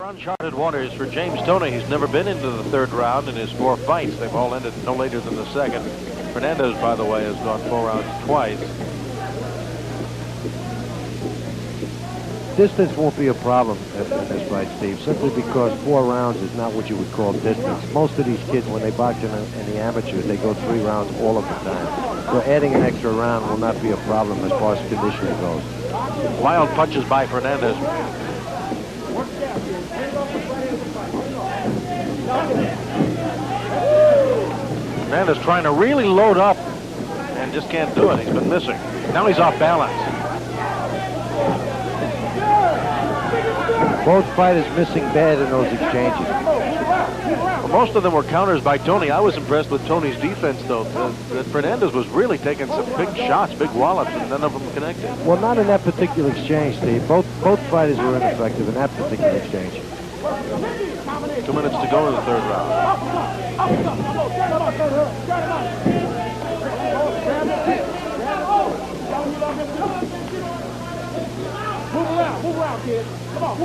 Uncharted waters for James Toney. He's never been into the third round in his 4 fights. They've all ended no later than the second. Fernandez, by the way, has gone 4 rounds twice. Distance won't be a problem in this fight, Steve, simply because 4 rounds is not what you would call distance. Most of these kids, when they box in the amateurs, they go 3 rounds all of the time. So adding an extra round will not be a problem as far as conditioning goes. Wild punches by Fernandez. Fernandez trying to really load up and just can't do it. He's been missing. Now he's off balance. Both fighters missing bad in those exchanges. Well, most of them were counters by Toney. I was impressed with Toney's defense, though. That Fernandez was really taking some big shots, big wallops, and none of them connected. Well, not in that particular exchange, Steve. Both fighters were ineffective in that particular exchange. 2 minutes to go in the third round.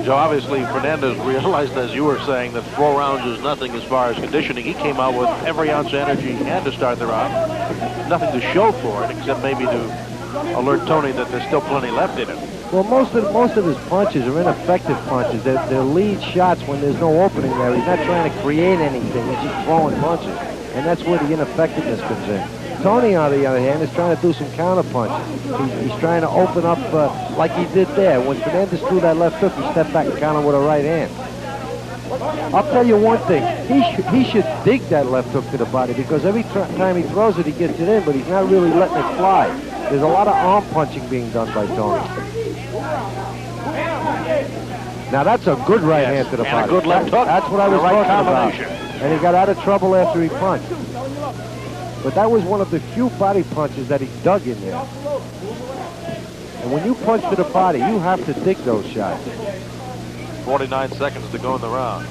Joe, obviously Fernandez realized, as you were saying, that 4 rounds is nothing as far as conditioning. He came out with every ounce of energy he had to start the round. Nothing to show for it, except maybe to alert Toney that there's still plenty left in him. Well, most of his punches are ineffective punches. They're lead shots when there's no opening there. He's not trying to create anything. He's just throwing punches. And that's where the ineffectiveness comes in. Toney, on the other hand, is trying to do some counter punches. He's trying to open up like he did there. When Fernandez threw that left hook, he stepped back and countered with a right hand. I'll tell you one thing. He should dig that left hook to the body, because every time he throws it, he gets it in, but he's not really letting it fly. There's a lot of arm punching being done by Toney. Now that's a good right hand to the body. And a good left hook. That's what I was talking about. And he got out of trouble after he punched. But that was one of the few body punches that he dug in there. And when you punch to the body, you have to dig those shots. 49 seconds to go in the round.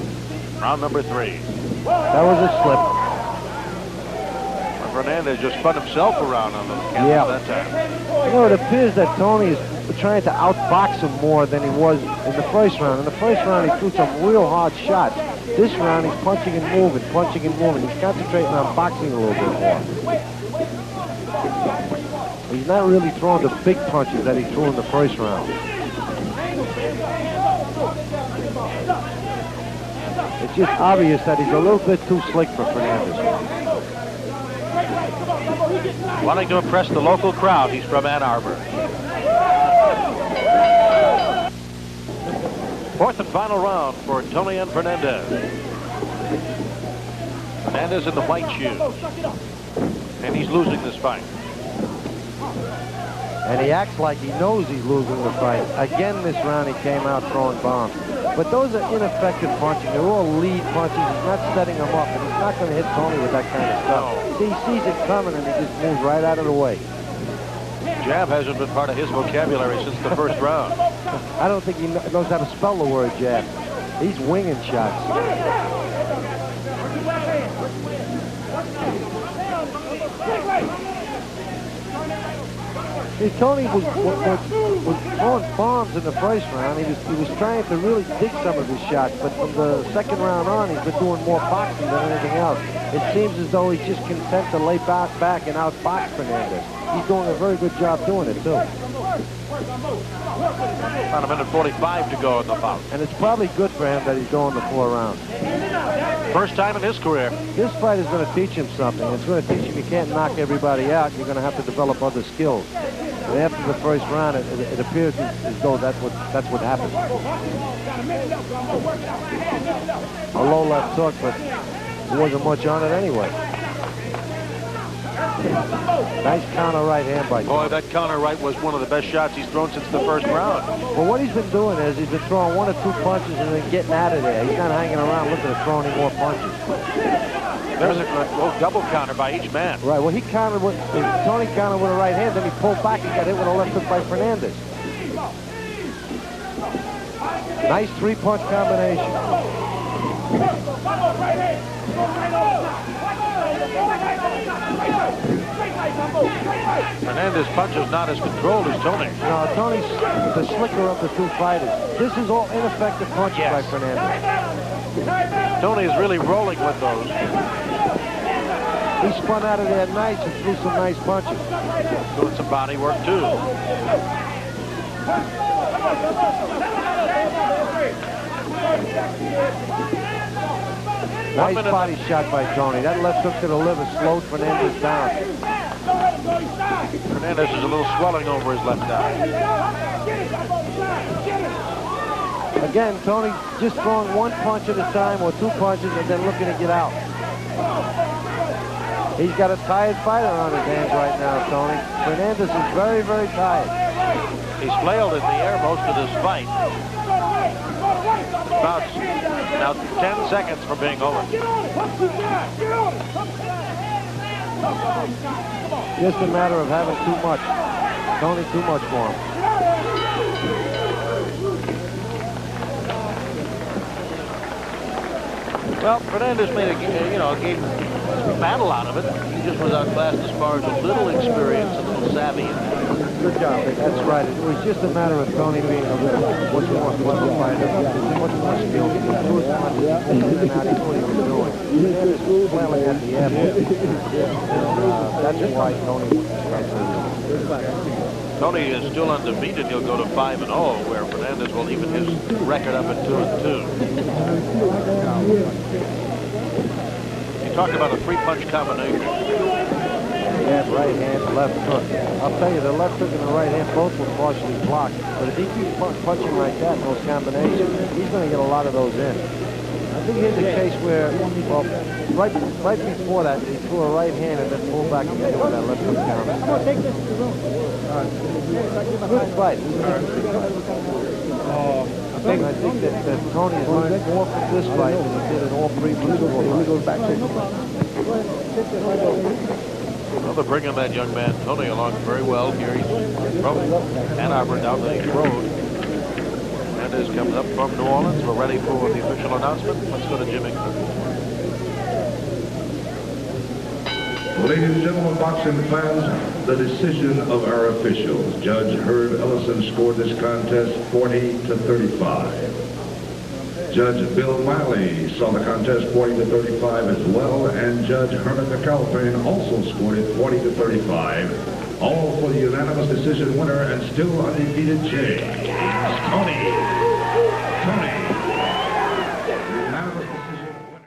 Round number 3. That was a slip. Fernandez just spun himself around on the canvas that time. You know, it appears that Toney is trying to outbox him more than he was in the first round. In the first round, he threw some real hard shots. This round, he's punching and moving, punching and moving. He's concentrating on boxing a little bit more. He's not really throwing the big punches that he threw in the first round. It's just obvious that he's a little bit too slick for Fernandez. Wanting to impress the local crowd, he's from Ann Arbor. 4th and final round for Toney and Fernandez. Fernandez in the white shoes. And he's losing this fight. And he acts like he knows he's losing the fight. Again, this round, he came out throwing bombs. But those are ineffective punching. They're all lead punches. He's not setting them up, and he's not going to hit Toney with that kind of stuff. See, he sees it coming, and he just moves right out of the way. Jab hasn't been part of his vocabulary since the first round. I don't think he knows how to spell the word jab. He's winging shots. See, Toney was throwing bombs in the first round. He was trying to really dig some of his shots, but from the second round on, he's been doing more boxing than anything else. It seems as though he's just content to lay back and outbox Fernandez. He's doing a very good job doing it, too. About 1:45 to go in the bout. And it's probably good for him that he's going the 4 rounds. First time in his career. This fight is going to teach him something. It's going to teach him you can't knock everybody out. You're going to have to develop other skills. And after the first round, it appears as though that's what happened. A low left hook, but there wasn't much on it anyway. Nice counter right hand by Toney. Boy, that counter right was one of the best shots he's thrown since the first round. Well, what he's been doing is he's been throwing 1 or 2 punches and then getting out of there. He's not hanging around looking to throw any more punches. There's a double counter by each man. Right, well, Toney countered with a right hand, then he pulled back and got hit with a left hook by Fernandez. Nice 3-punch combination. Fernandez's punch is not as controlled as Toney. No, Toney's the slicker of the two fighters. This is all ineffective punches by Fernandez. Toney is really rolling with those. He spun out of there nice and threw some nice punches. Doing some body work, too. Nice body shot by Toney. That left hook to the liver slowed Fernandez down. Fernandez is a little swelling over his left eye. Again, Toney just throwing one punch at a time or two punches and then looking to get out. He's got a tired fighter on his hands right now, Toney. Fernandez is very, very tired. He's flailed in the air most of this fight. About now 10 seconds from being over. Just a matter of having too much. Toney too much for him. Well, Fernandez made a game battle out of it. He just was outclassed as far as a little experience, a little savvy. Good job, Vic. That's right. It was just a matter of Toney being a little much more clever fighter, much more skilled. He threw his punches in and out. He knew what he was doing. He was flailing at the airport. That's why Toney won this fight. Toney is still undefeated. He'll go to 5-0, where Fernandez will even his record up at 2-2. You talked about a three-punch combination. Yeah, right hand, left hook. I'll tell you, the left hook and the right hand both were partially blocked. But if he keeps punching like that in those combinations, he's going to get a lot of those in. I think here's a case where, well, right before that, he threw a right hand and then pulled back and hit with that left hook counter. Good fight. I think that Toney has learned more from this fight than he did in all previous fights. Well, they're bringing that young man, Toney, along very well here. He's from Ann Arbor down the road. And is coming up from New Orleans. We're ready for the official announcement. Let's go to Jimmy. Ladies and gentlemen, boxing fans, the decision of our officials. Judge Herb Ellison scored this contest 40-35. Judge Bill Miley saw the contest 40-35 as well, and Judge Herman McAlpin also scored it 40-35. All for the unanimous decision winner and still undefeated James Toney.